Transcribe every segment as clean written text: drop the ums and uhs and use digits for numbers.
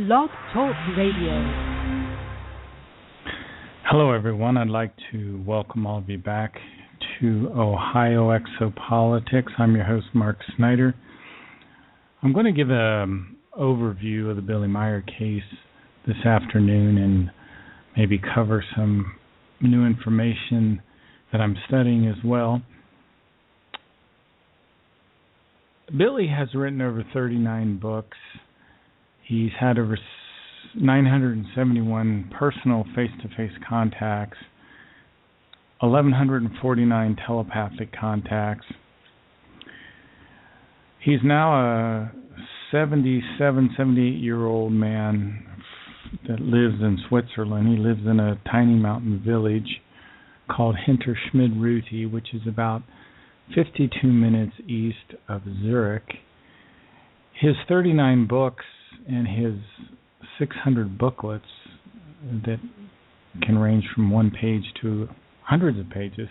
Blog Talk Radio. Hello, everyone. I'd like to welcome all of you back to Ohio Exopolitics. I'm your host, Mark Snyder. I'm going to give an overview of the Billy Meier case this afternoon and maybe cover some new information that I'm studying as well. Billy has written over 39 books. He's had over 971 personal face-to-face contacts, 1,149 telepathic contacts. He's now a 77, 78-year-old man that lives in Switzerland. He lives in a tiny mountain village called Hinterschmidruti, which is about 52 minutes east of Zurich. His 39 books and his 600 booklets that can range from one page to hundreds of pages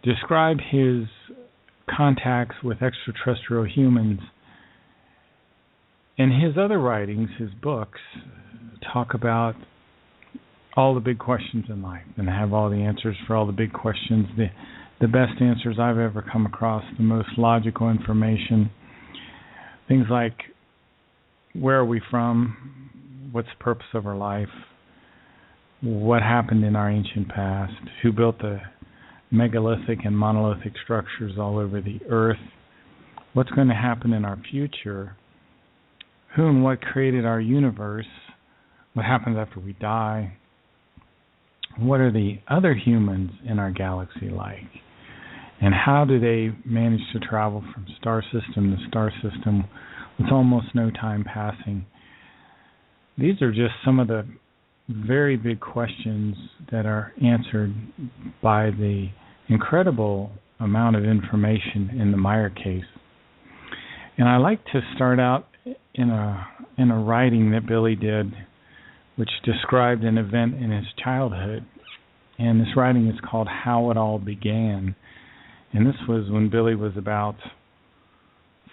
describe his contacts with extraterrestrial humans. And his other writings, his books, talk about all the big questions in life and have all the answers for all the big questions, the best answers I've ever come across, the most logical information. Things like, where are we from? What's the purpose of our life? What happened in our ancient past? Who built the megalithic and monolithic structures all over the earth? What's going to happen in our future? Who and what created our universe? What happens after we die? What are the other humans in our galaxy like? And how do they manage to travel from star system to star system with almost no time passing? These are just some of the very big questions that are answered by the incredible amount of information in the Meier case. And I like to start out in a writing that Billy did, which described an event in his childhood. And this writing is called How It All Began. And this was when Billy was about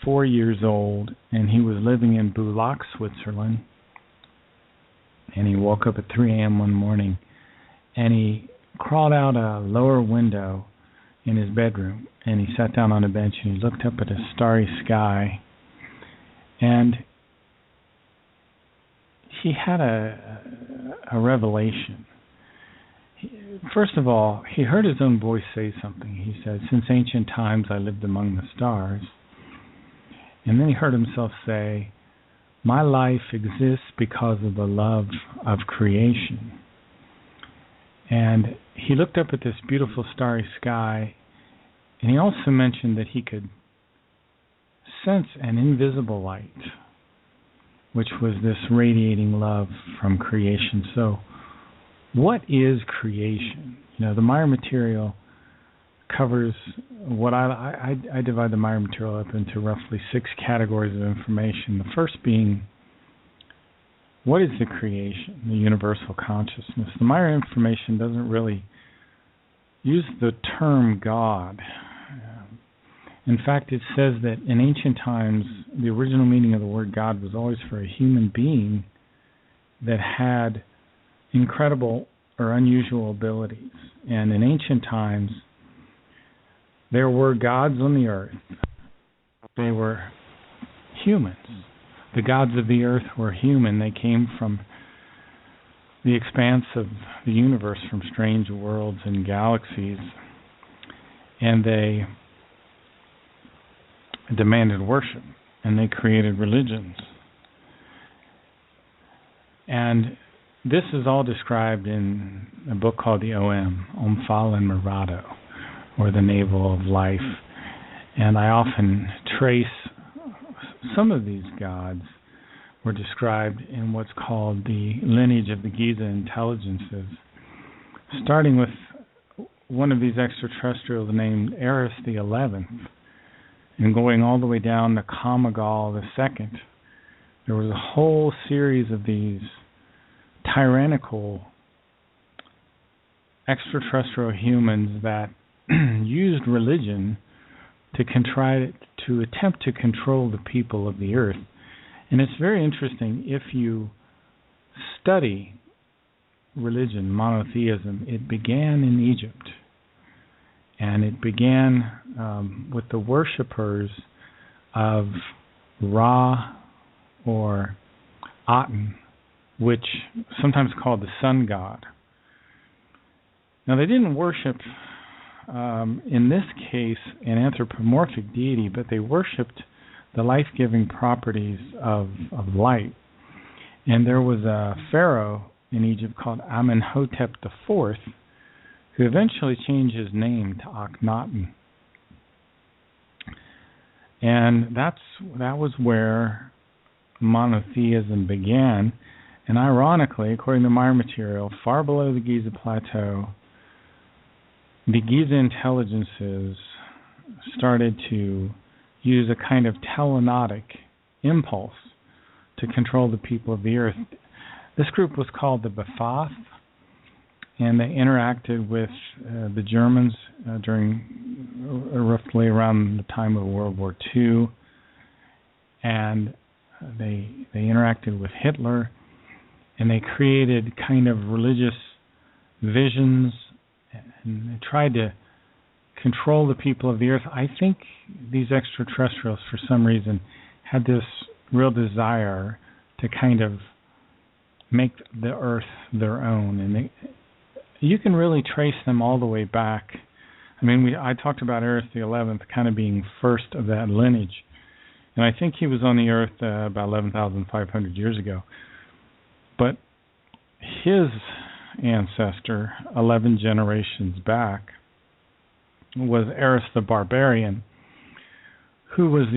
4 years old, and he was living in Bulak, Switzerland. And he woke up at 3 a.m. one morning, and he crawled out a lower window in his bedroom, and he sat down on a bench, and he looked up at a starry sky, and he had a revelation. First of all, he heard his own voice say something. He said, "Since ancient times I lived among the stars." And then he heard himself say, "My life exists because of the love of creation." And he looked up at this beautiful starry sky, and he also mentioned that he could sense an invisible light, which was this radiating love from creation. So, what is creation? You know, the Meier material covers what I divide the Meier material up into roughly 6 categories of information. The first being, what is the creation, the universal consciousness? The Meier information doesn't really use the term God. In fact, it says that in ancient times, the original meaning of the word God was always for a human being that had incredible or unusual abilities. And in ancient times, there were gods on the earth. They were humans. The gods of the earth were human. They came from the expanse of the universe, from strange worlds and galaxies. And they demanded worship. And they created religions. And this is all described in a book called the Omphal and Mirado, or the Navel of Life. And I often trace some of these gods were described in what's called the lineage of the Giza intelligences, starting with one of these extraterrestrials named Eris the 11th, and going all the way down to Kamagal the 2nd. There was a whole series of these tyrannical extraterrestrial humans that used religion to attempt to control the people of the earth And it's very interesting. If you study religion, monotheism, it began in Egypt. And it began with the worshippers of Ra or Aten, which sometimes called the sun god. Now, they didn't worship, in this case, an anthropomorphic deity, but they worshipped the life-giving properties of light. And there was a pharaoh in Egypt called Amenhotep IV, who eventually changed his name to Akhenaten. And that was where monotheism began. And ironically, according to my material, far below the Giza Plateau, the Giza intelligences started to use a kind of telenotic impulse to control the people of the earth. This group was called the Ba'ath, and they interacted with the Germans during roughly around the time of World War II, and they interacted with Hitler, and they created kind of religious visions, and they tried to control the people of the earth. I think these extraterrestrials, for some reason, had this real desire to kind of make the earth their own, and you can really trace them all the way back. I mean, I talked about Eris the 11th kind of being first of that lineage, and I think he was on the earth about 11,500 years ago. But his ancestor, 11 generations back, was Eris the Barbarian, who was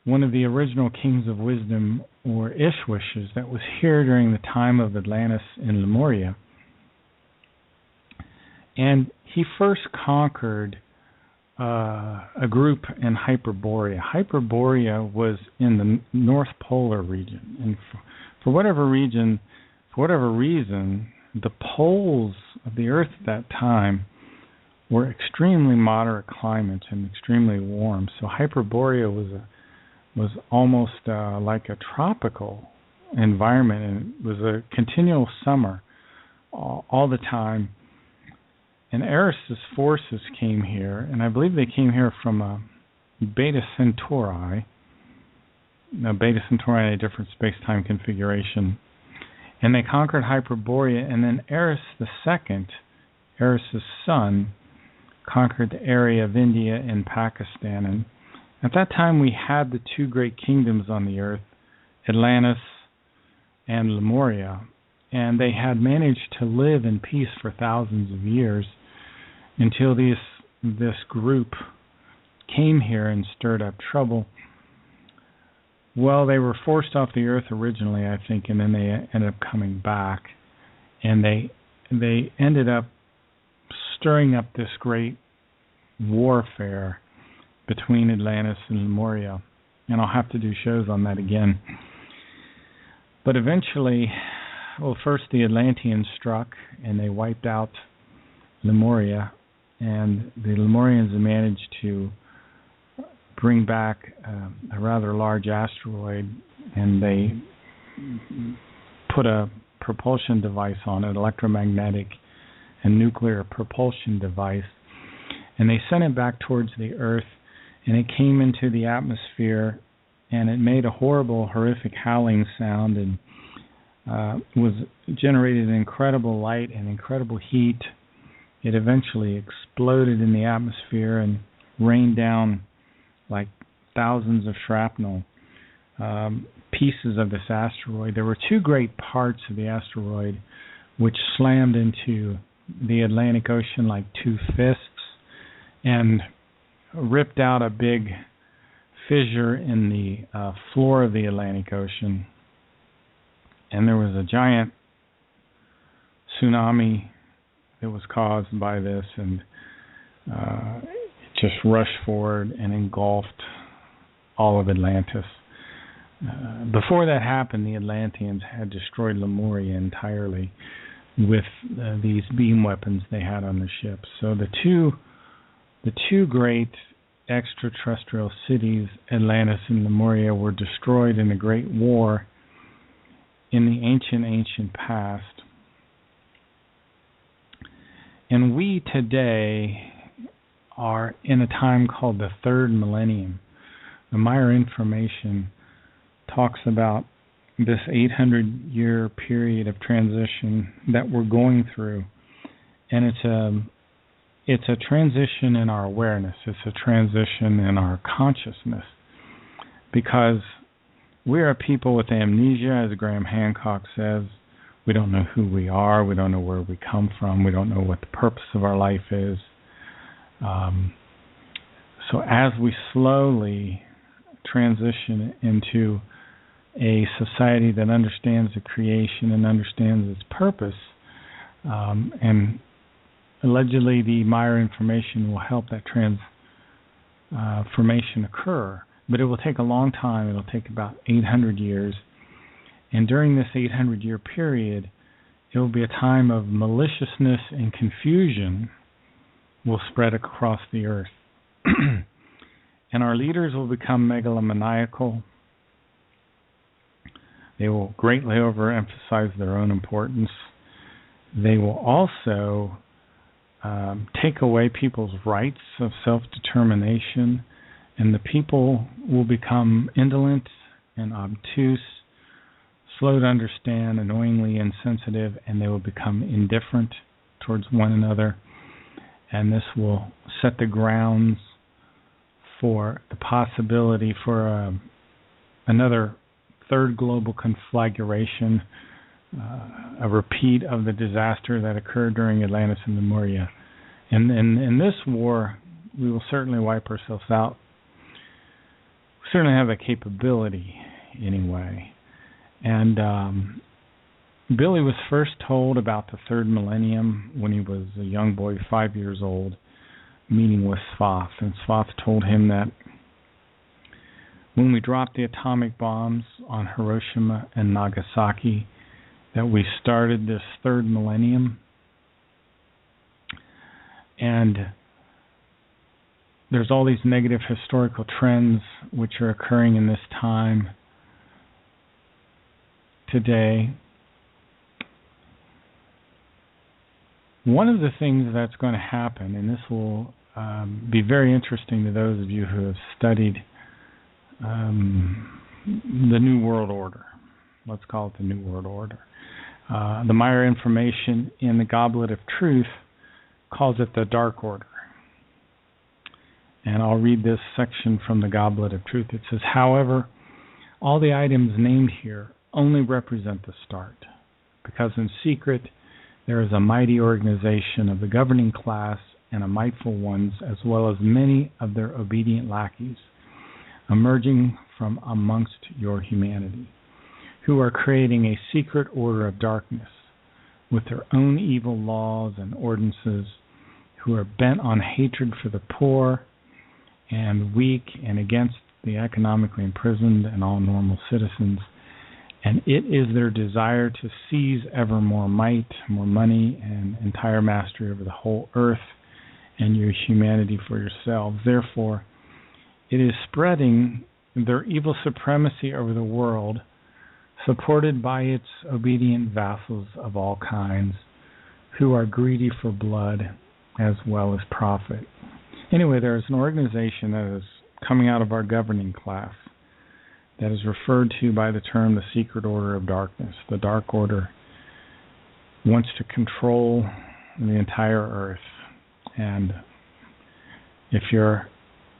one of the original kings of wisdom, or Ishwishes, that was here during the time of Atlantis and Lemuria. And he first conquered a group in Hyperborea. Hyperborea was in the North Polar region, and for whatever reason, the poles of the Earth at that time were extremely moderate climates and extremely warm. So Hyperborea was almost like a tropical environment, and it was a continual summer all the time. And Eris's forces came here, and I believe they came here from a Beta Centauri. Now, Beta Centauri had a different space-time configuration. And they conquered Hyperborea, and then Eris II, Eris's son, conquered the area of India and Pakistan. And at that time, we had the two great kingdoms on the earth, Atlantis and Lemuria, and they had managed to live in peace for thousands of years until this group came here and stirred up trouble. Well, they were forced off the earth originally, I think, and then they ended up coming back, and they ended up stirring up this great warfare between Atlantis and Lemuria, and I'll have to do shows on that again. But eventually, well, first the Atlanteans struck, and they wiped out Lemuria, and the Lemurians managed to bring back a rather large asteroid, and they put a propulsion device on it, electromagnetic and nuclear propulsion device, and they sent it back towards the Earth, and it came into the atmosphere, and it made a horrible, horrific howling sound, and was generated incredible light and incredible heat. It eventually exploded in the atmosphere and rained down like thousands of shrapnel pieces of this asteroid. There were two great parts of the asteroid which slammed into the Atlantic Ocean like two fists and ripped out a big fissure in the floor of the Atlantic Ocean. And there was a giant tsunami that was caused by this, and it just rushed forward and engulfed all of Atlantis. Before that happened, the Atlanteans had destroyed Lemuria entirely with these beam weapons they had on the ships. So the two great extraterrestrial cities, Atlantis and Lemuria, were destroyed in a great war in the ancient past. And we today are in a time called the third millennium. The Meyer information talks about this 800-year period of transition that we're going through. And it's a transition in our awareness. It's a transition in our consciousness. Because we are people with amnesia, as Graham Hancock says. We don't know who we are. We don't know where we come from. We don't know what the purpose of our life is. So as we slowly transition into a society that understands the creation and understands its purpose, and allegedly the Meyer information will help that transformation occur. But it will take a long time. It will take about 800 years. And during this 800-year period, it will be a time of maliciousness and confusion will spread across the earth. And our leaders will become megalomaniacal. They will greatly overemphasize their own importance. They will also take away people's rights of self-determination, and the people will become indolent and obtuse, slow to understand, annoyingly insensitive, and they will become indifferent towards one another. And this will set the grounds for the possibility for another third global conflagration, a repeat of the disaster that occurred during Atlantis and Lemuria. And in this war, we will certainly wipe ourselves out. We certainly have the capability anyway. And Billy was first told about the third millennium when he was a young boy, 5 years old, meeting with Svath. And Svath told him that when we dropped the atomic bombs on Hiroshima and Nagasaki, that we started this third millennium. And there's all these negative historical trends which are occurring in this time today. One of the things that's going to happen, and this will be very interesting to those of you who have studied the New World Order. Let's call it the New World Order. The Meyer information in the Goblet of Truth calls it the Dark Order. And I'll read this section from the Goblet of Truth. It says, however, all the items named here only represent the start, because in secret there is a mighty organization of the governing class and a mightful ones, as well as many of their obedient lackeys, emerging from amongst your humanity, who are creating a secret order of darkness with their own evil laws and ordinances, who are bent on hatred for the poor and weak and against the economically imprisoned and all normal citizens. And it is their desire to seize ever more might, more money, and entire mastery over the whole earth and your humanity for yourselves. Therefore, it is spreading their evil supremacy over the world, supported by its obedient vassals of all kinds, who are greedy for blood as well as profit. Anyway, there is an organization that is coming out of our governing class that is referred to by the term the secret order of darkness. The Dark Order wants to control the entire earth. And if you're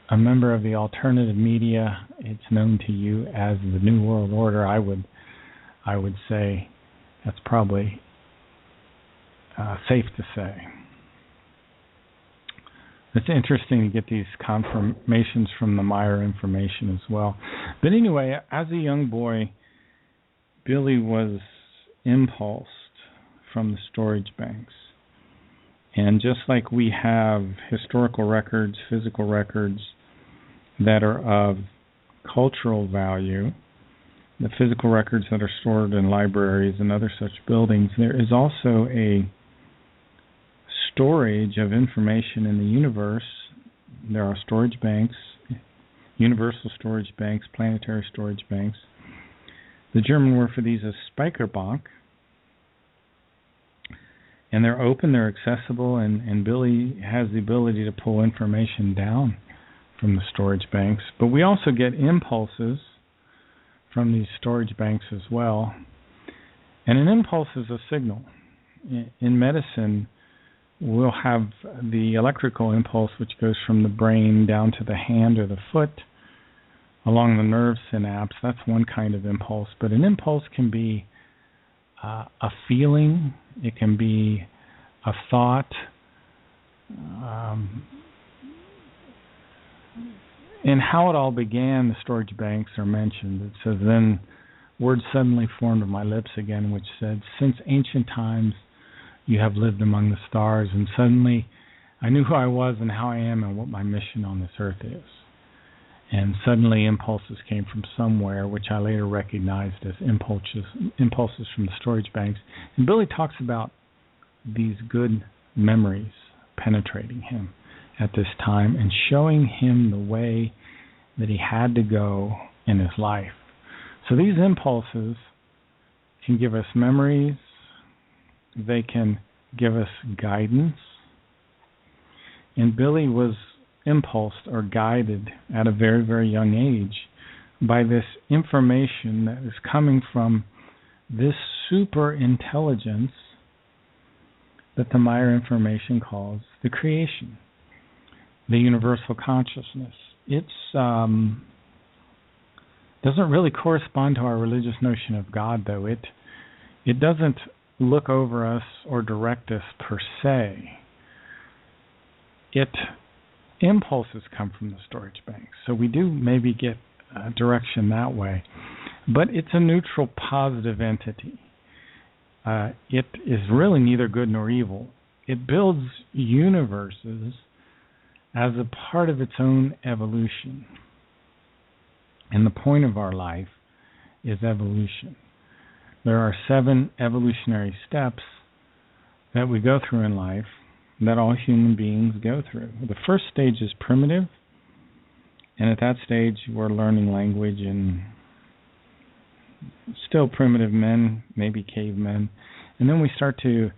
a member of the alternative media, it's known to you as the New World Order. I would say that's probably safe to say. It's interesting to get these confirmations from the Meyer information as well. But anyway, as a young boy, Billy was impulsed from the storage banks. And just like we have historical records, physical records that are of cultural value, the physical records that are stored in libraries and other such buildings, there is also a storage of information in the universe there are storage banks, universal storage banks, planetary storage banks. The German word for these is Speicherbank. And they're open, they're accessible, and Billy has the ability to pull information down from the storage banks. But we also get impulses from these storage banks as well. And an impulse is a signal. In medicine, we'll have the electrical impulse, which goes from the brain down to the hand or the foot, along the nerve synapse. That's one kind of impulse. But an impulse can be a feeling, it can be a thought. And how it all began, the storage banks are mentioned. It says, then words suddenly formed on my lips again, which said, since ancient times you have lived among the stars. And suddenly I knew who I was and how I am and what my mission on this earth is. And suddenly impulses came from somewhere, which I later recognized as impulses from the storage banks. And Billy talks about these good memories penetrating him at this time and showing him the way that he had to go in his life. So these impulses can give us memories, they can give us guidance. And Billy was impulsed or guided at a very, very young age by this information that is coming from this super intelligence that the Meyer information calls the creation, the universal consciousness. It's doesn't really correspond to our religious notion of God, though. It doesn't look over us or direct us per se. Impulses come from the storage banks, so we do maybe get direction that way. But it's a neutral, positive entity. It is really neither good nor evil. It builds universes as a part of its own evolution. And the point of our life is evolution. There are 7 evolutionary steps that we go through in life that all human beings go through. The first stage is primitive, and at that stage we're learning language and still primitive men, maybe cavemen. And then we start to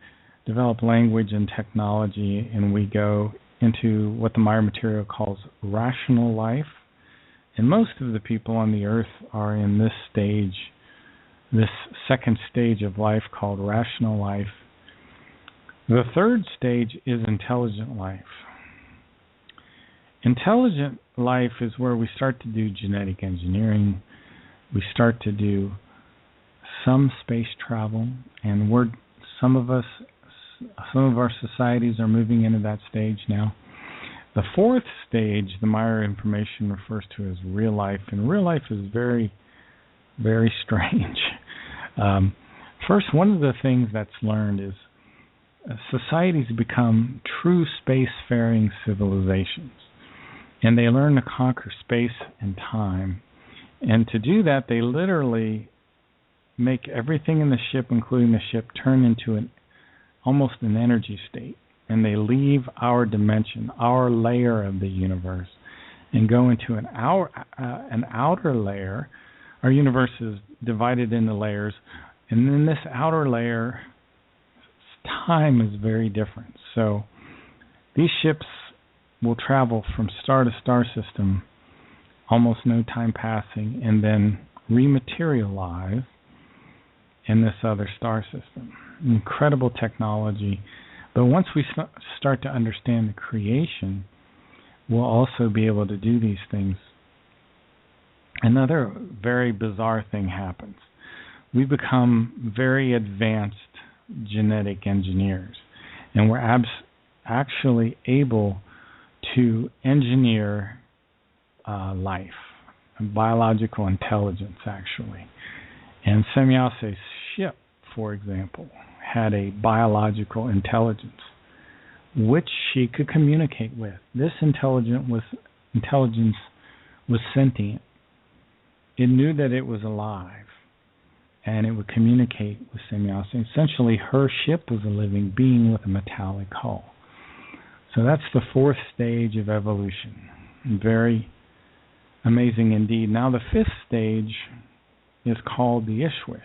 develop language and technology, and we go into what the Meyer material calls rational life. And most of the people on the earth are in this stage, this second stage of life called rational life. The third stage is intelligent life. Intelligent life is where we start to do genetic engineering, we start to do some space travel, and some of our societies are moving into that stage now. The fourth stage, the Meyer information refers to as real life, and real life is very, very strange. First, one of the things that's learned is societies become true spacefaring civilizations, and they learn to conquer space and time. And to do that, they literally make everything in the ship, including the ship, turn into almost an energy state. And they leave our dimension, our layer of the universe, and go into an outer layer. Our universe is divided into layers, and in this outer layer, time is very different. So these ships will travel from star to star system, almost no time passing, and then rematerialize in this other star system. Incredible technology. But once we start to understand the creation, we'll also be able to do these things. Another very bizarre thing happens. We become very advanced genetic engineers, and we're actually able to engineer life, biological intelligence, actually. And Semyase's ship, for example, had a biological intelligence which she could communicate with. This intelligence was sentient. It knew that it was alive, and it would communicate with Semyase. Essentially, her ship was a living being with a metallic hull. So that's the fourth stage of evolution. Very amazing indeed. Now the fifth stage is called the Ishwish.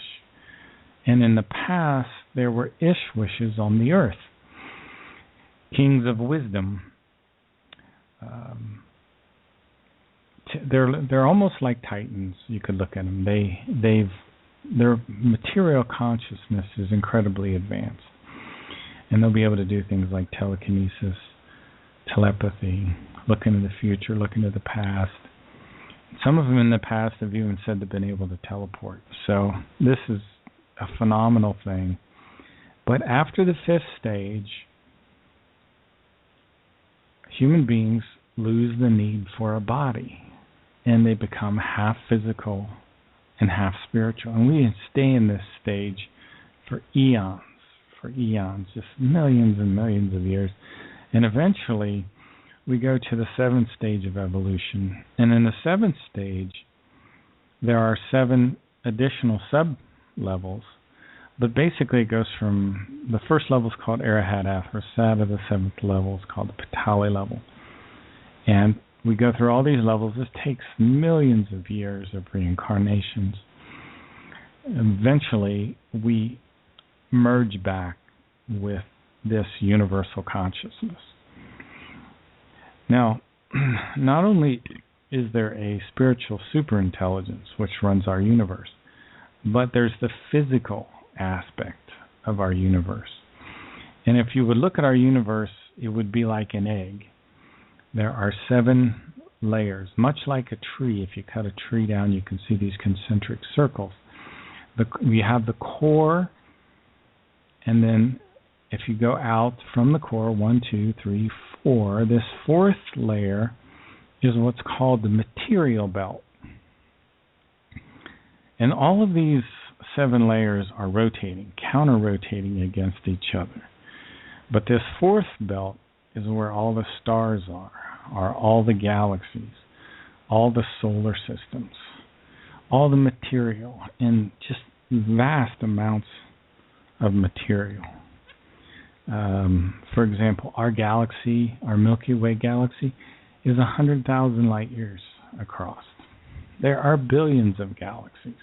And in the past, there were Ishwishes on the earth. Kings of wisdom. They're almost like titans. You could look at them. Their material consciousness is incredibly advanced, and they'll be able to do things like telekinesis, telepathy, look into the future, look into the past. Some of them in the past have even said they've been able to teleport. So this is a phenomenal thing. But after the fifth stage, human beings lose the need for a body, and they become half physical and half spiritual. And we stay in this stage for eons, just millions and millions of years. And eventually, we go to the seventh stage of evolution. And in the seventh stage, there are 7 additional sub-levels. But basically, it goes from the first level is called Arahat Afrasata, the 7th level is called the Patali level. And we go through all these levels. This takes millions of years of reincarnations. Eventually, we merge back with this universal consciousness. Now, not only is there a spiritual superintelligence which runs our universe, but there's the physical aspect of our universe. And if you would look at our universe, it would be like an egg. There are 7 layers, much like a tree. If you cut a tree down, you can see these concentric circles. We have the core, and then if you go out from the core, 1, 2, 3, 4, this 4th layer is what's called the material belt. And all of these 7 layers are rotating, counter-rotating against each other. But this 4th belt is where all the stars are all the galaxies, all the solar systems, all the material, and just vast amounts of material. For example, our galaxy, our Milky Way galaxy, is 100,000 light years across. There are billions of galaxies.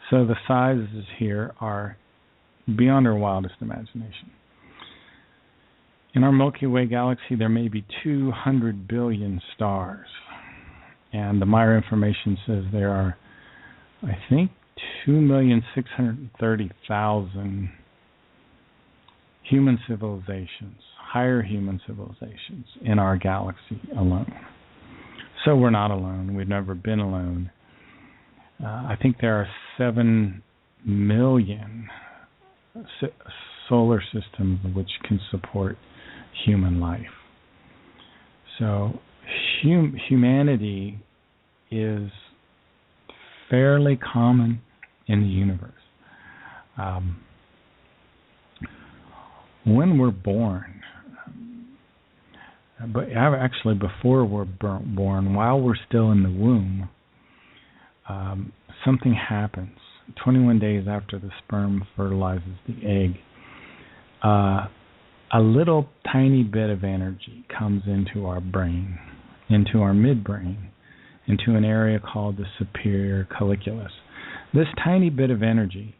So the sizes here are beyond our wildest imagination. In our Milky Way galaxy, there may be 200 billion stars. And the Maya information says there are, I think, 2,630,000 human civilizations, higher human civilizations in our galaxy alone. So we're not alone. We've never been alone. I think there are 7 million solar systems which can support human life. So humanity is fairly common in the universe. When we're born, but actually before we're born, while we're still in the womb, something happens. 21 days after the sperm fertilizes the egg, a little tiny bit of energy comes into our brain, into our midbrain, into an area called the superior colliculus. This tiny bit of energy,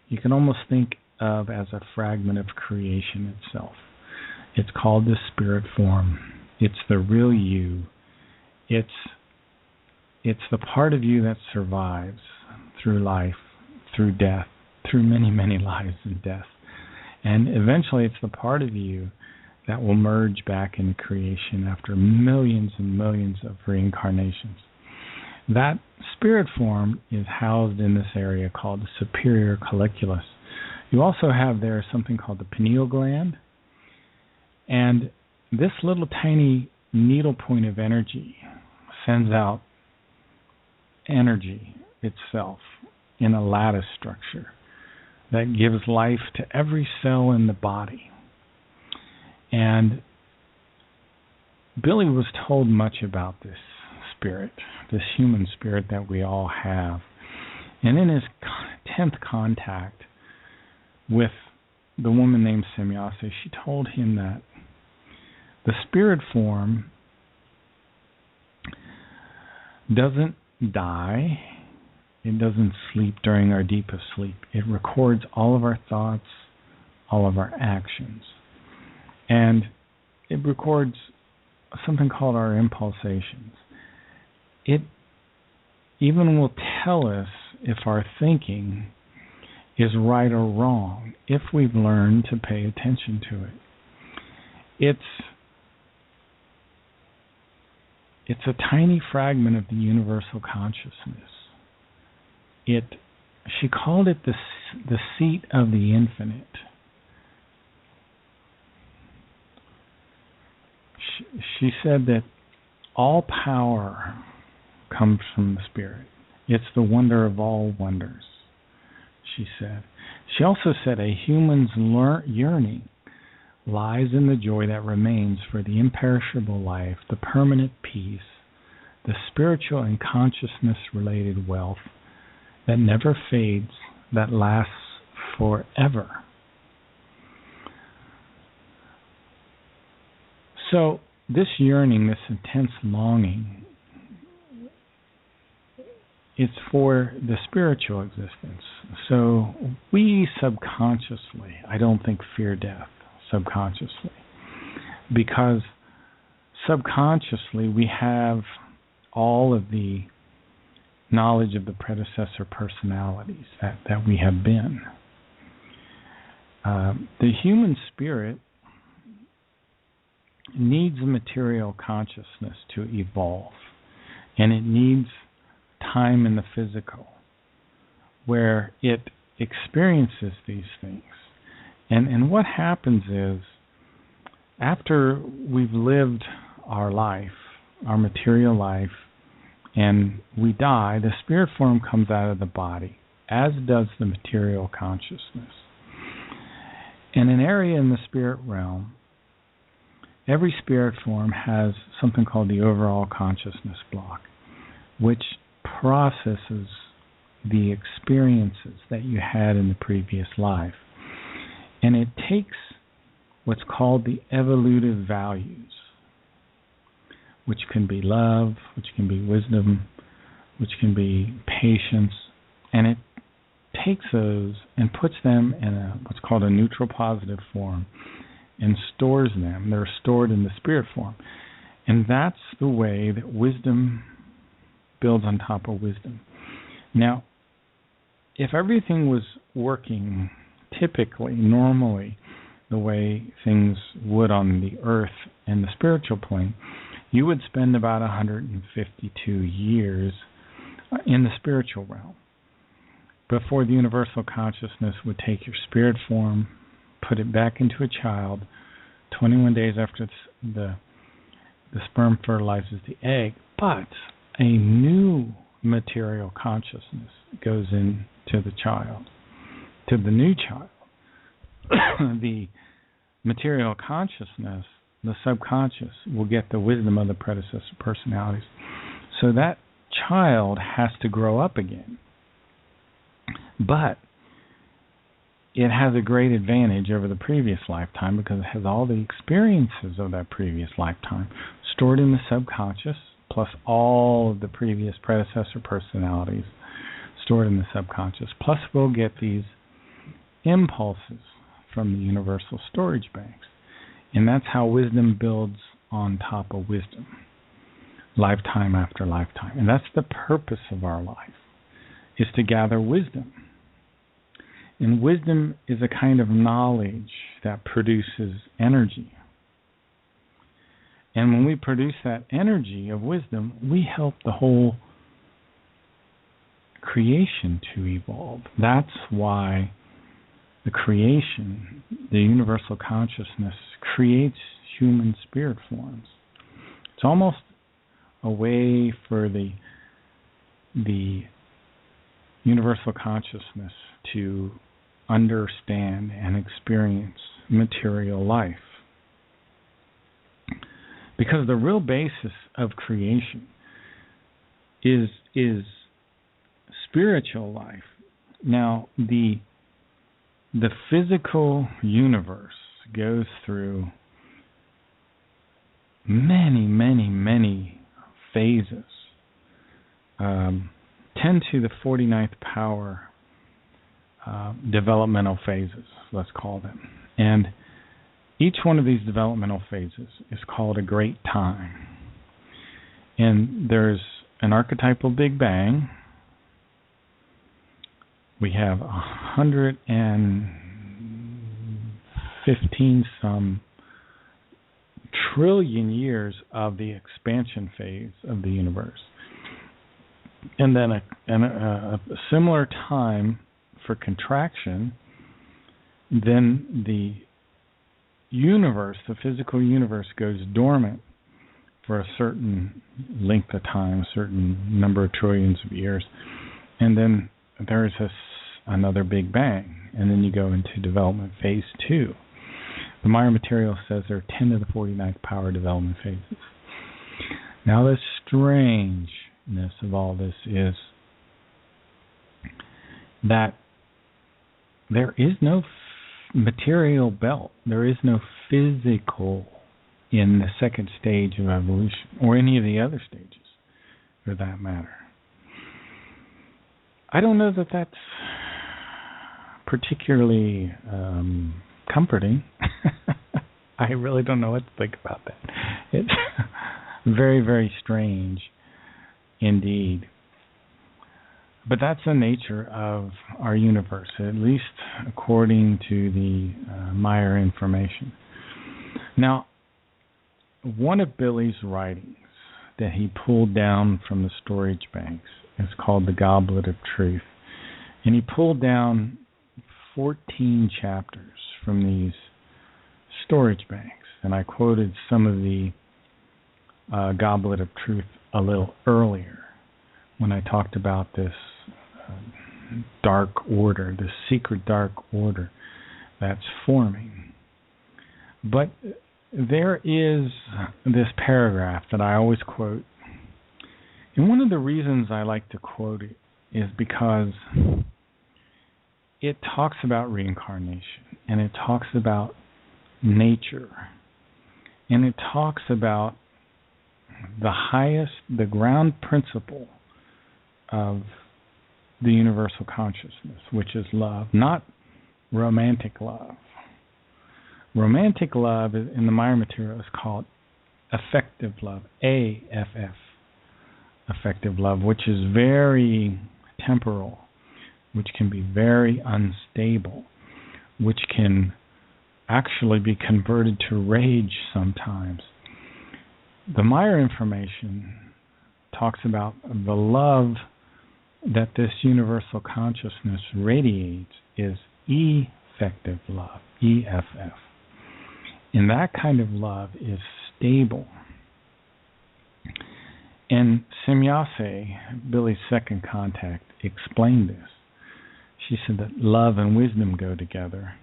you can almost think of as a fragment of creation itself. It's called the spirit form. It's the real you. It's the part of you that survives through life, through death, through many, many lives and death. And eventually it's the part of you that will merge back into creation after millions and millions of reincarnations. That spirit form is housed in this area called the superior colliculus. You also have there something called the pineal gland. And this little tiny needle point of energy sends out energy itself in a lattice structure that gives life to every cell in the body. And Billy was told much about this spirit, this human spirit that we all have. And in his 10th contact with the woman named Semyase, she told him that The spirit form doesn't die. It doesn't sleep during our deepest sleep. It records all of our thoughts, all of our actions. And it records something called our impulsations. It even will tell us if our thinking is right or wrong, if we've learned to pay attention to it. It's a tiny fragment of the universal consciousness. She called it the seat of the infinite. She said that all power comes from the Spirit. It's the wonder of all wonders, she said. She also said a human's yearning lies in the joy that remains for the imperishable life, the permanent peace, the spiritual and consciousness-related wealth that never fades, that lasts forever. So this yearning, this intense longing, it's for the spiritual existence. So we subconsciously, I don't think, fear death subconsciously, because subconsciously we have all of the knowledge of the predecessor personalities that we have been. The human spirit needs a material consciousness to evolve, and it needs time in the physical where it experiences these things. And what happens is, after we've lived our life, our material life, and we die, the spirit form comes out of the body, as does the material consciousness. In an area in the spirit realm, every spirit form has something called the overall consciousness block, which processes the experiences that you had in the previous life. And it takes what's called the evolutive values, which can be love, which can be wisdom, which can be patience, and it takes those and puts them in what's called a neutral positive form and stores them. They're stored in the spirit form. And that's the way that wisdom builds on top of wisdom. Now, if everything was working typically, normally, the way things would on the earth and the spiritual plane, you would spend about 152 years in the spiritual realm before the universal consciousness would take your spirit form, put it back into a child. 21 days after the sperm fertilizes the egg, but a new material consciousness goes into the child, to the new child. The material consciousness, the subconscious, will get the wisdom of the predecessor personalities. So that child has to grow up again. But it has a great advantage over the previous lifetime because it has all the experiences of that previous lifetime stored in the subconscious, plus all of the previous predecessor personalities stored in the subconscious. Plus we'll get these impulses from the universal storage banks. And that's how wisdom builds on top of wisdom, lifetime after lifetime. And that's the purpose of our life, is to gather wisdom. And wisdom is a kind of knowledge that produces energy. And when we produce that energy of wisdom, we help the whole creation to evolve. That's why the creation, the universal consciousness, creates human spirit forms. It's almost a way for the universal consciousness to understand and experience material life. Because the real basis of creation is spiritual life. Now, the physical universe goes through many, many, many phases. 10 to the 49th power developmental phases, let's call them. And each one of these developmental phases is called a great time. And there's an archetypal Big Bang. We have 115 some trillion years of the expansion phase of the universe. And then a similar time for contraction. Then the universe, the physical universe, goes dormant for a certain length of time, a certain number of trillions of years. And then there's another Big Bang. And then you go into development phase 2. The Maya material says there are 10 to the 49th power development phases. Now the strangeness of all this is that there is no material belt. There is no physical in the second stage of evolution, or any of the other stages, for that matter. I don't know that that's particularly comforting. I really don't know what to think about that. It's very, very strange indeed. But that's the nature of our universe, at least according to the Maya information. Now, one of Billy's writings that he pulled down from the storage banks is called The Goblet of Truth. And he pulled down 14 chapters from these storage banks. And I quoted some of the Goblet of Truth a little earlier when I talked about this dark order, this secret dark order that's forming. But there is this paragraph that I always quote. And one of the reasons I like to quote it is because it talks about reincarnation, and it talks about nature, and it talks about the highest, the ground principle of the universal consciousness, which is love, not romantic love. Romantic love in the Maya material is called affective love, AFF, affective love, which is very temporal, which can be very unstable, which can actually be converted to rage sometimes. The Maya information talks about the love that this universal consciousness radiates is effective love, EFF. And that kind of love is stable. And Semyase, Billy's second contact, explained this. She said that love and wisdom go together,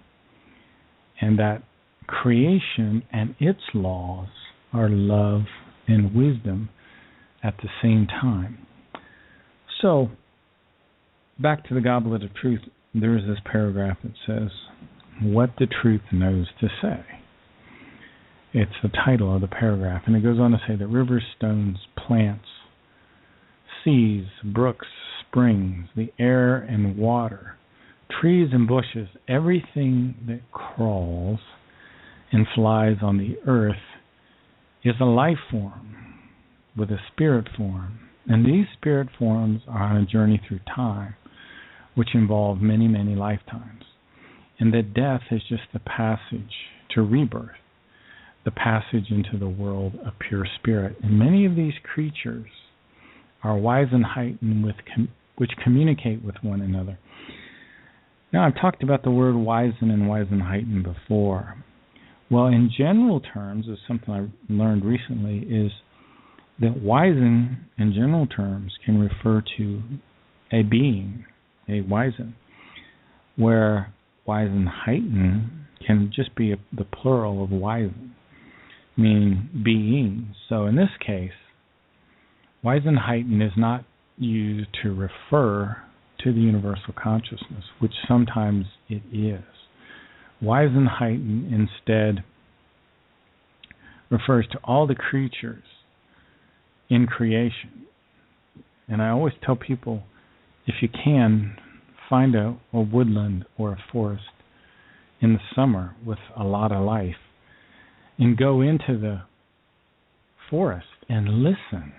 and that creation and its laws are love and wisdom at the same time. So, back to the Goblet of Truth, there is this paragraph that says, what the truth knows to say. It's the title of the paragraph, and it goes on to say that rivers, stones, plants, seas, brooks, springs, the air and water, trees and bushes, everything that crawls and flies on the earth is a life form with a spirit form. And these spirit forms are on a journey through time, which involve many, many lifetimes. And that death is just the passage to rebirth, the passage into the world of pure spirit. And many of these creatures are Wesenheiten which communicate with one another. Now, I've talked about the word Weisen and Wesenheiten before. Well, in general terms, is something I learned recently, is that Weisen, in general terms, can refer to a being, a Weisen, where Wesenheiten can just be the plural of Weisen, meaning beings. So in this case, Wesenheiten is not used to refer to the universal consciousness, which sometimes it is. Wesenheiten instead refers to all the creatures in creation. And I always tell people, if you can, find a woodland or a forest in the summer with a lot of life and go into the forest and listen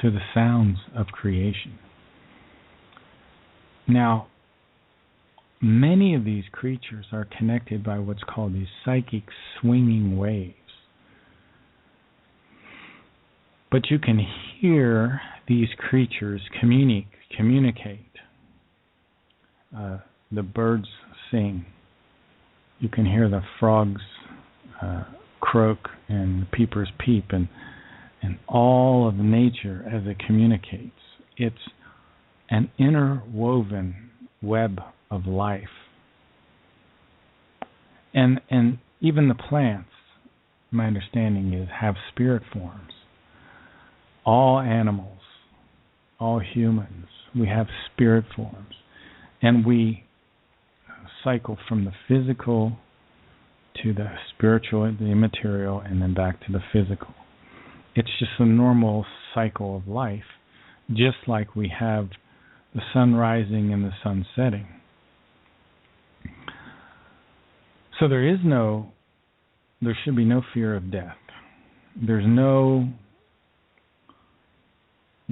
to the sounds of creation. Now, many of these creatures are connected by what's called these psychic swinging waves. But you can hear these creatures communicate. The birds sing. You can hear the frogs croak and the peepers peep, and all of nature as it communicates. It's an interwoven web of life. And even the plants, my understanding is, have spirit forms. All animals, all humans, we have spirit forms. And we cycle from the physical to the spiritual, the immaterial, and then back to the physical. It's just a normal cycle of life, just like we have the sun rising and the sun setting. So there should be no fear of death. There's no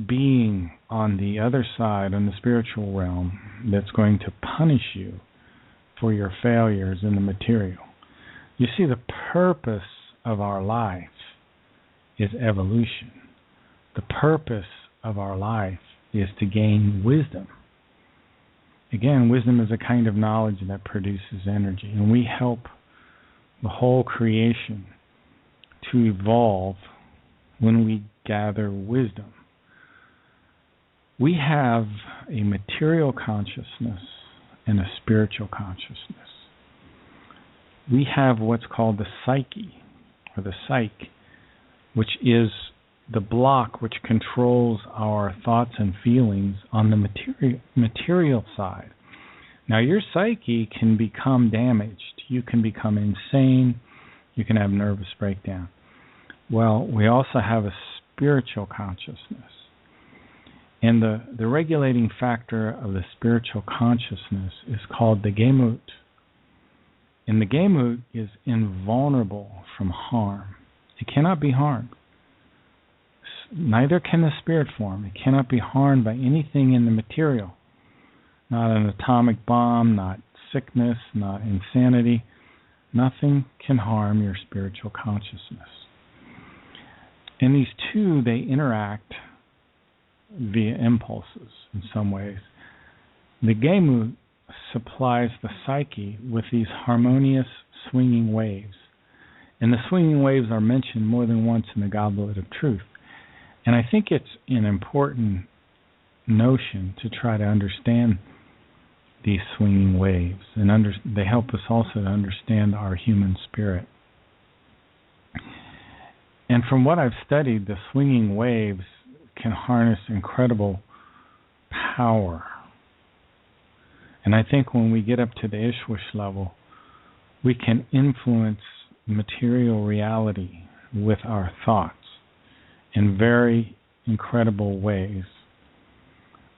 being on the other side, in the spiritual realm, that's going to punish you for your failures in the material. You see, the purpose of our life is evolution. The purpose of our life is to gain wisdom. Again, wisdom is a kind of knowledge that produces energy, and we help the whole creation to evolve when we gather wisdom. We have a material consciousness and a spiritual consciousness. We have what's called the psyche, or the psyche, which is the block which controls our thoughts and feelings on the material side. Now, your psyche can become damaged. You can become insane. You can have nervous breakdown. Well, we also have a spiritual consciousness. And the regulating factor of the spiritual consciousness is called the Gemut. And the Gemut is invulnerable from harm. It cannot be harmed. Neither can the spirit form. It cannot be harmed by anything in the material. Not an atomic bomb, not sickness, not insanity. Nothing can harm your spiritual consciousness. And these two, they interact via impulses in some ways. The Gemut supplies the psyche with these harmonious swinging waves. And the swinging waves are mentioned more than once in the Goblet of Truth. And I think it's an important notion to try to understand these swinging waves. And they help us also to understand our human spirit. And from what I've studied, the swinging waves can harness incredible power. And I think when we get up to the Ishwish level, we can influence material reality with our thoughts in very incredible ways.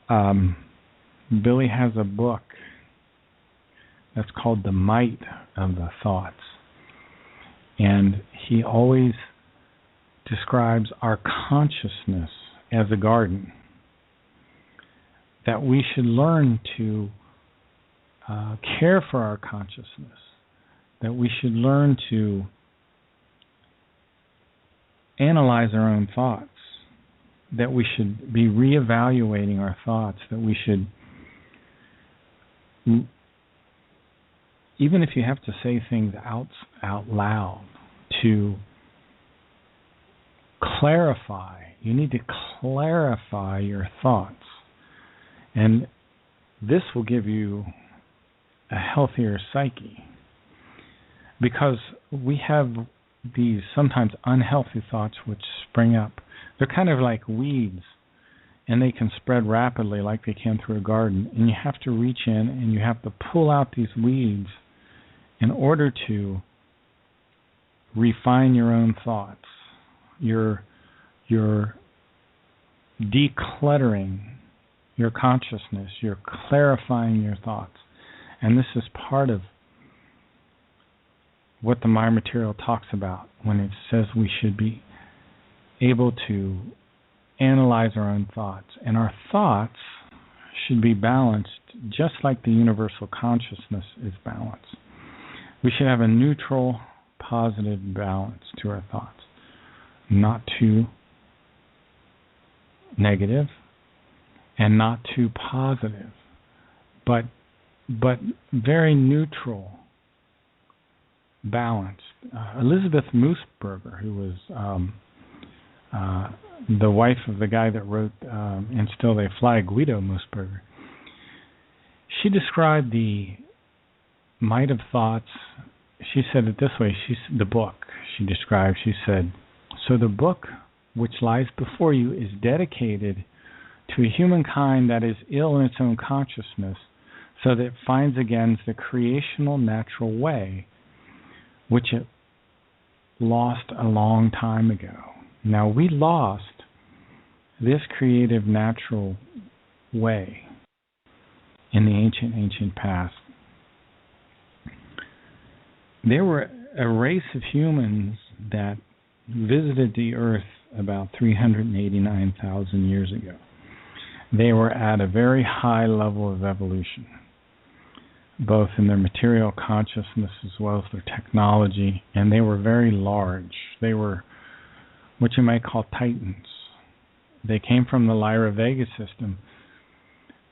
Billy has a book that's called The Might of the Thoughts. And he always describes our consciousness as a garden, that we should learn to care for our consciousness, that we should learn to analyze our own thoughts, that we should be reevaluating our thoughts, that we should, even if you have to say things out loud, to clarify. You need to clarify your thoughts. And this will give you a healthier psyche. Because we have these sometimes unhealthy thoughts which spring up. They're kind of like weeds, and they can spread rapidly like they can through a garden. And you have to reach in and you have to pull out these weeds in order to refine your own thoughts. You're decluttering your consciousness. You're clarifying your thoughts. And this is part of what the Maya material talks about when it says we should be able to analyze our own thoughts. And our thoughts should be balanced just like the universal consciousness is balanced. We should have a neutral, positive balance to our thoughts. Not too negative and not too positive, but very neutral, balanced. Elizabeth Moosberger, who was the wife of the guy that wrote And Still They Fly, Guido Moosberger, she described the might of thoughts. She said it this way, the book she described, she said, "So the book which lies before you is dedicated to a humankind that is ill in its own consciousness, so that it finds again the creational natural way, which it lost a long time ago." Now, we lost this creative natural way in the ancient past. There were a race of humans that visited the earth about 389,000 years ago. They were at a very high level of evolution, both in their material consciousness as well as their technology, and they were very large. They were what you might call titans. They came from the Lyra-Vega system,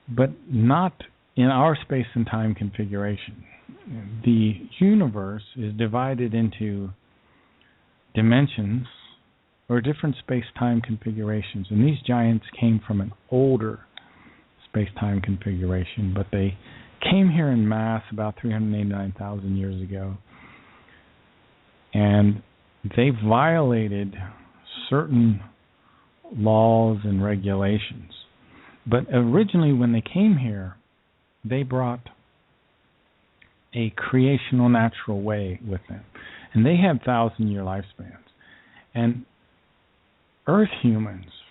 but not in our space and time configuration. The universe is divided into dimensions or different space-time configurations, and these giants came from an older space-time configuration, but they came here in mass about 389,000 years ago, and they violated certain laws and regulations. But originally, when they came here, they brought a creational natural way with them, and they had 1,000-year lifespans. And Earth humans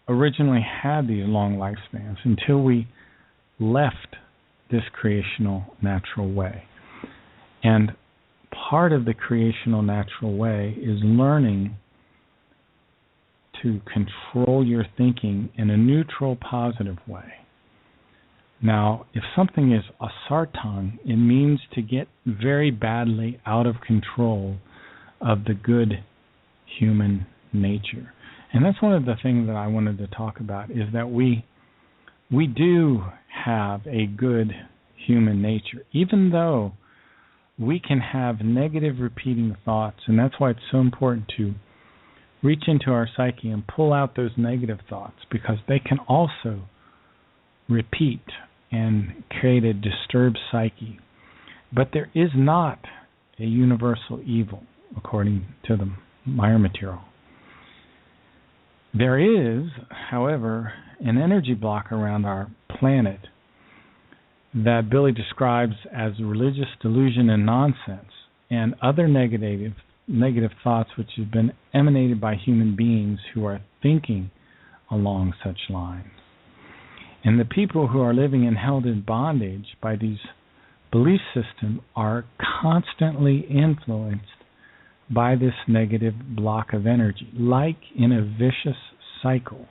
originally had these long lifespans until we left this creational natural way. And part of the creational natural way is learning to control your thinking in a neutral, positive way. Now, if something is asartan, it means to get very badly out of control of the good human nature. And that's one of the things that I wanted to talk about, is that we do have a good human nature, even though we can have negative repeating thoughts. And that's why it's so important to reach into our psyche and pull out those negative thoughts, because they can also repeat and create a disturbed psyche. But there is not a universal evil, according to the Maya material. There is, however, an energy block around our planet that Billy describes as religious delusion and nonsense, and other negative thoughts which have been emanated by human beings who are thinking along such lines. And the people who are living and held in bondage by these belief systems are constantly influenced by this negative block of energy, like in a vicious cycle.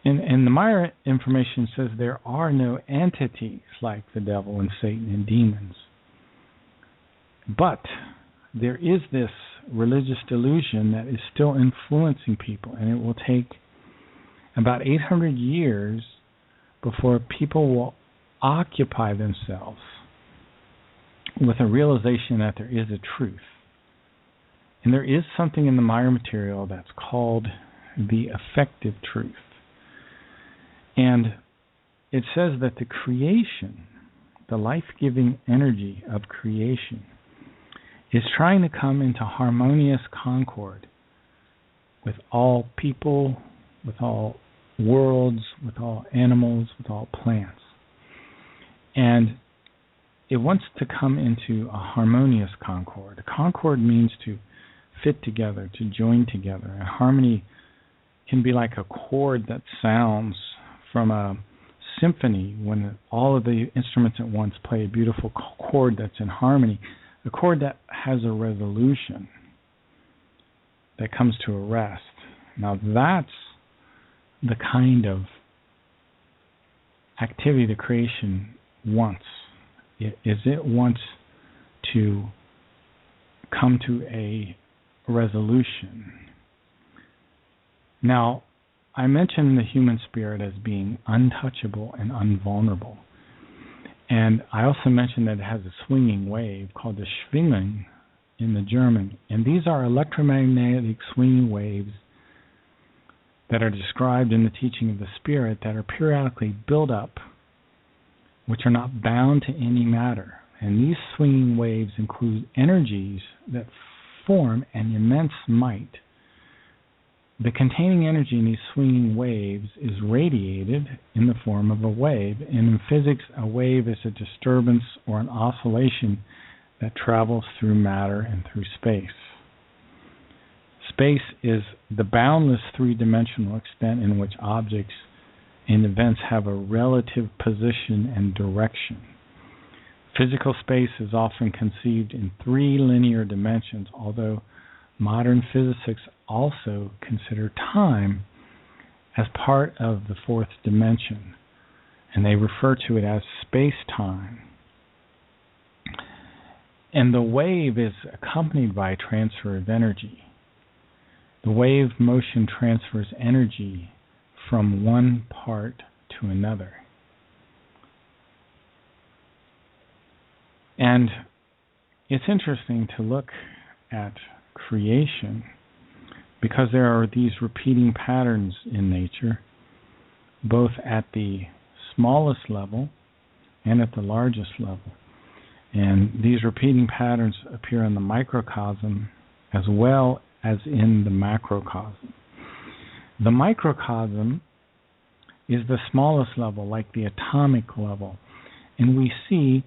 And the Maya information says there are no entities like the devil and Satan and demons. But there is this religious delusion that is still influencing people, and it will take about 800 years before people will occupy themselves with a realization that there is a truth. And there is something in the Maya material that's called the effective truth. And it says that the creation, the life-giving energy of creation, is trying to come into harmonious concord with all people, with all worlds, with all animals, with all plants. And it wants to come into a harmonious concord. Concord means to fit together, to join together. And harmony can be like a chord that sounds from a symphony when all of the instruments at once play a beautiful chord that's in harmony, a chord that has a resolution that comes to a rest. Now that's the kind of activity the creation wants. It wants to come to a resolution. Now, I mentioned the human spirit as being untouchable and invulnerable. And I also mentioned that it has a swinging wave called the Schwingung in the German. And these are electromagnetic swinging waves that are described in the teaching of the spirit that are periodically built up, which are not bound to any matter. And these swinging waves include energies that form an immense might. The containing energy in these swinging waves is radiated in the form of a wave. And in physics, a wave is a disturbance or an oscillation that travels through matter and through space. Space is the boundless three-dimensional extent in which objects and events have a relative position and direction. Physical space is often conceived in three linear dimensions, although modern physicists also consider time as part of the fourth dimension, and they refer to it as space-time. And the wave is accompanied by a transfer of energy. The wave motion transfers energy from one part to another. And it's interesting to look at creation because there are these repeating patterns in nature, both at the smallest level and at the largest level. And these repeating patterns appear in the microcosm as well as in the macrocosm. The microcosm is the smallest level, like the atomic level, and we see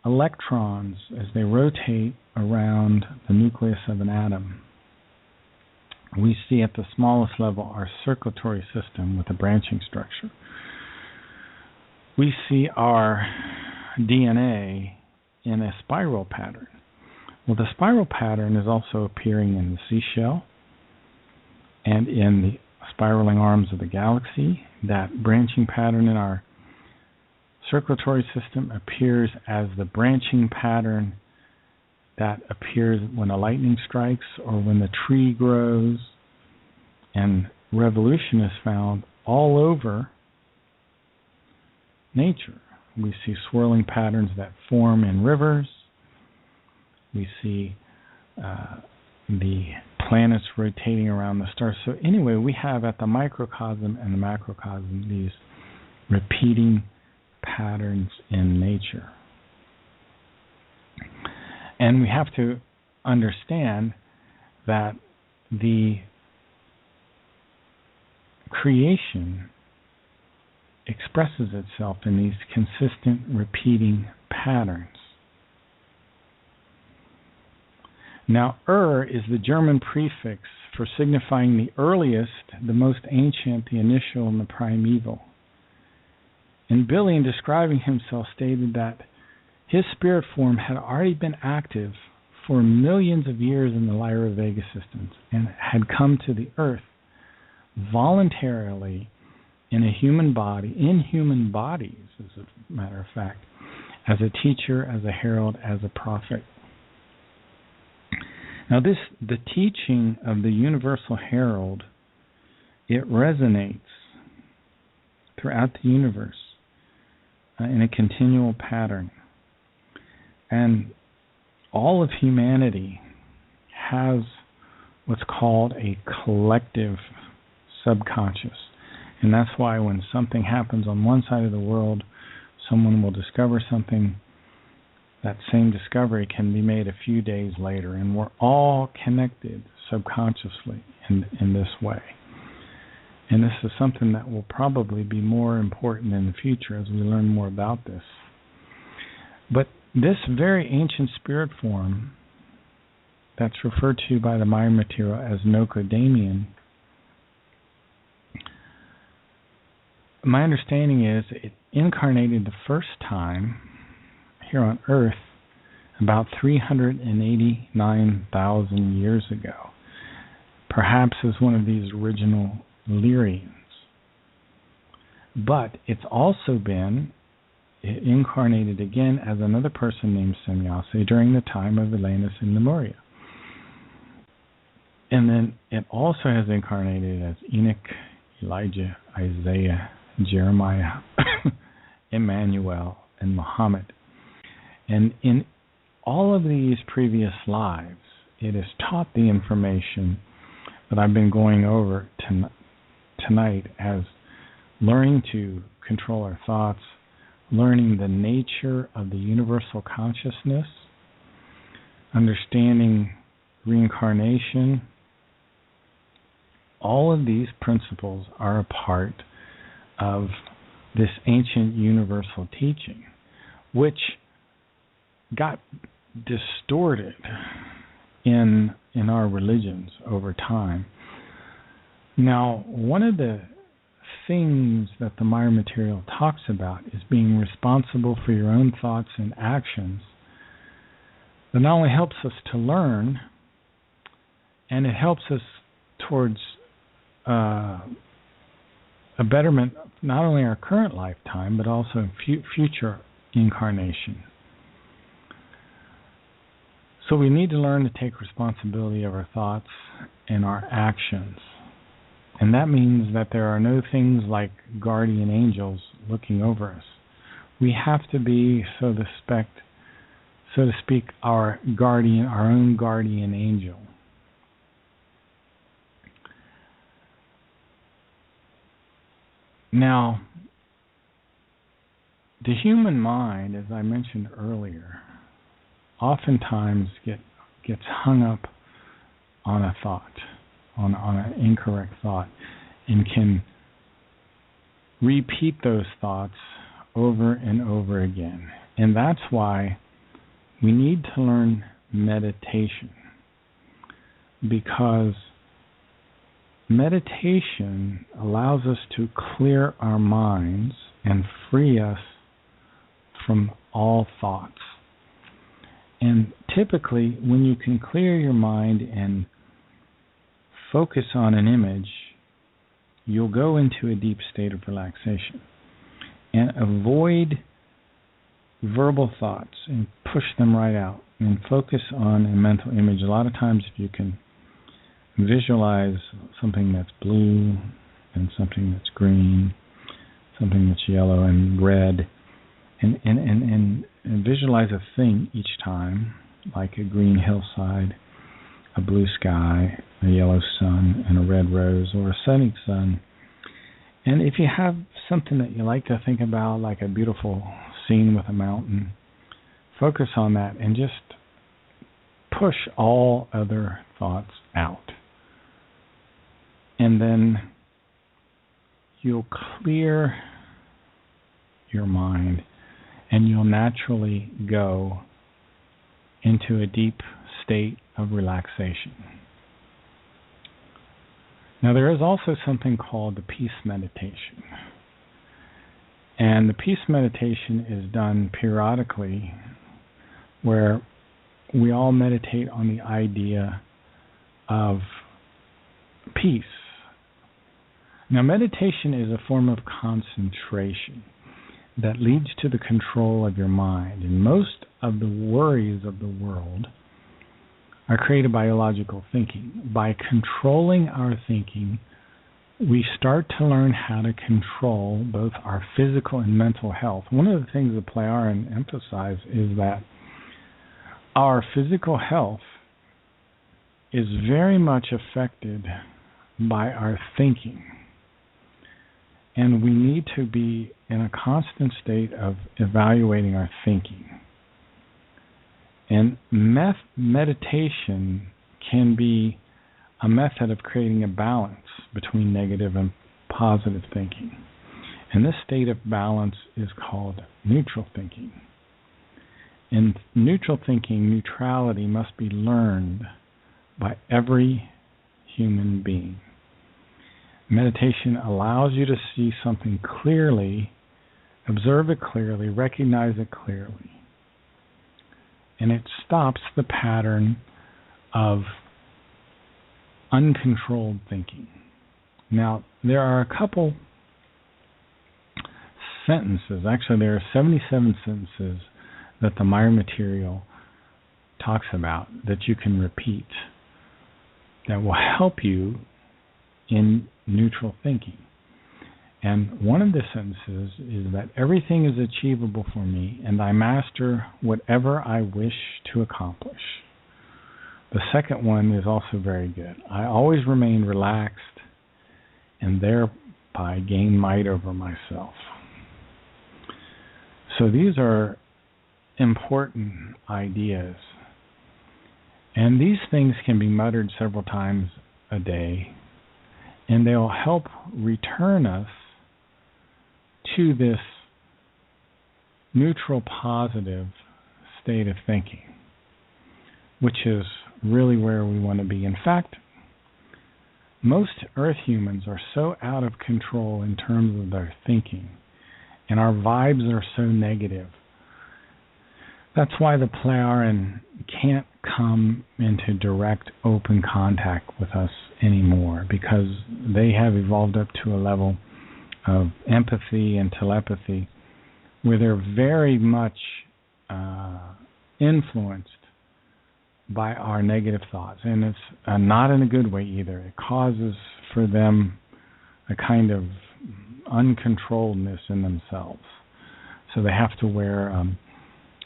electrons as they rotate around the nucleus of an atom. We see at the smallest level our circulatory system with a branching structure. We see our DNA in a spiral pattern. Well, the spiral pattern is also appearing in the seashell and in the spiraling arms of the galaxy. That branching pattern in our circulatory system appears as the branching pattern that appears when a lightning strikes or when the tree grows. And revolution is found all over nature. We see swirling patterns that form in rivers. We see the planets rotating around the stars. So anyway, we have at the microcosm and the macrocosm these repeating patterns in nature. And we have to understand that the creation expresses itself in these consistent repeating patterns. Now, is the German prefix for signifying the earliest, the most ancient, the initial, and the primeval. And Billy, in describing himself, stated that his spirit form had already been active for millions of years in the Lyra Vega systems and had come to the earth voluntarily in a human body, in human bodies, as a matter of fact, as a teacher, as a herald, as a prophet. Now the teaching of the universal herald, it resonates throughout the universe in a continual pattern. And all of humanity has what's called a collective subconscious. And that's why when something happens on one side of the world, someone will discover something. That same discovery can be made a few days later. And we're all connected subconsciously in this way. And this is something that will probably be more important in the future as we learn more about this. But this very ancient spirit form that's referred to by the Maya material as Nocodamian, my understanding is it incarnated the first time here on Earth about 389,000 years ago, perhaps as one of these original Lyrians. But it's also been incarnated again as another person named Semyase during the time of Atlantis and Lemuria. And then it also has incarnated as Enoch, Elijah, Isaiah, Jeremiah, Emmanuel, and Muhammad. And in all of these previous lives, it has taught the information that I've been going over tonight as learning to control our thoughts, learning the nature of the universal consciousness, understanding reincarnation. All of these principles are a part of this ancient universal teaching, which got distorted in our religions over time. Now, one of the things that the Maya material talks about is being responsible for your own thoughts and actions. That not only helps us to learn, and it helps us towards a betterment of not only our current lifetime, but also future incarnation. So we need to learn to take responsibility of our thoughts and our actions. And that means that there are no things like guardian angels looking over us. We have to be, so to speak, our guardian, our own guardian angel. Now, the human mind, as I mentioned earlier, oftentimes gets hung up on a thought, on an incorrect thought, and can repeat those thoughts over and over again. And that's why we need to learn meditation, because meditation allows us to clear our minds and free us from all thoughts. And typically, when you can clear your mind and focus on an image, you'll go into a deep state of relaxation and avoid verbal thoughts and push them right out and focus on a mental image. A lot of times, if you can visualize something that's blue and something that's green, something that's yellow and red, and visualize a thing each time, like a green hillside, a blue sky, a yellow sun, and a red rose, or a sunny sun. And if you have something that you like to think about, like a beautiful scene with a mountain, focus on that and just push all other thoughts out. And then you'll clear your mind, and you'll naturally go into a deep state of relaxation. Now, there is also something called the peace meditation. And the peace meditation is done periodically, where we all meditate on the idea of peace. Now, meditation is a form of concentration that leads to the control of your mind. And most of the worries of the world are created by illogical thinking. By controlling our thinking, we start to learn how to control both our physical and mental health. One of the things that Plejaren emphasized is that our physical health is very much affected by our thinking. And we need to be in a constant state of evaluating our thinking. And meditation can be a method of creating a balance between negative and positive thinking. And this state of balance is called neutral thinking. In neutral thinking, neutrality must be learned by every human being. Meditation allows you to see something clearly, observe it clearly, recognize it clearly. And it stops the pattern of uncontrolled thinking. Now, there are a couple sentences, actually there are 77 sentences that the Meyer material talks about that you can repeat that will help you in neutral thinking. And one of the sentences is that everything is achievable for me and I master whatever I wish to accomplish. The second one is also very good. I always remain relaxed and thereby gain might over myself. So these are important ideas. And these things can be muttered several times a day, and they'll help return us to this neutral, positive state of thinking, which is really where we want to be. In fact, most Earth humans are so out of control in terms of their thinking, and our vibes are so negative. That's why the Plejaren can't come into direct, open contact with us anymore, because they have evolved up to a level of empathy and telepathy where they're very much influenced by our negative thoughts. And it's not in a good way either. It causes for them a kind of uncontrolledness in themselves. So they have to wear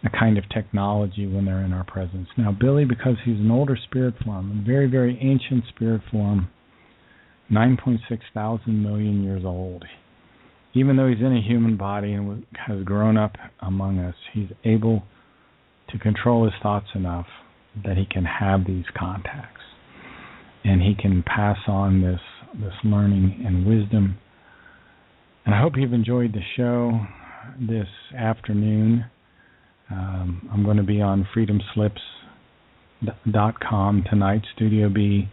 a kind of technology when they're in our presence. Now, Billy, because he's an older spirit form, a very, very ancient spirit form, 9.6 thousand million years old, even though he's in a human body and has grown up among us, he's able to control his thoughts enough that he can have these contacts. And he can pass on this learning and wisdom. And I hope you've enjoyed the show this afternoon. I'm going to be on freedomslips.com tonight, Studio B.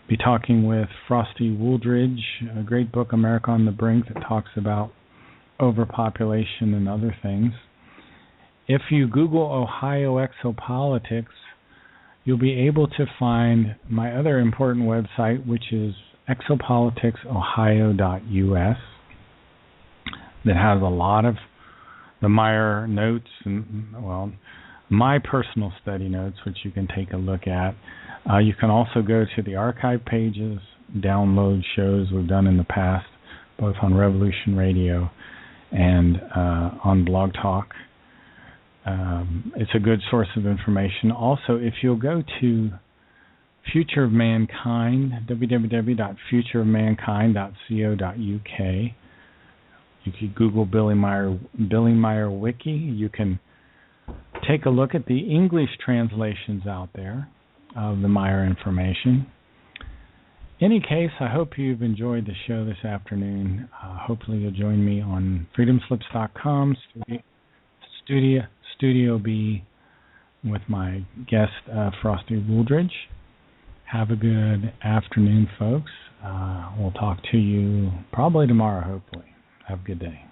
Be talking with Frosty Wooldridge, a great book, America on the Brink, that talks about overpopulation and other things. If you Google Ohio Exopolitics, you'll be able to find my other important website, which is exopoliticsohio.us, that has a lot of the Meyer notes and, well, my personal study notes, which you can take a look at. You can also go to the archive pages, download shows we've done in the past, both on Revolution Radio and on Blog Talk. It's a good source of information. Also, if you'll go to Future of Mankind, www.futureofmankind.co.uk, you can Google Billy Meyer Wiki. You can take a look at the English translations out there of the Meyer information. In any case, I hope you've enjoyed the show this afternoon. Hopefully you'll join me on freedomslips.com, Studio B, with my guest, Frosty Wooldridge. Have a good afternoon, folks. We'll talk to you probably tomorrow, hopefully. Have a good day.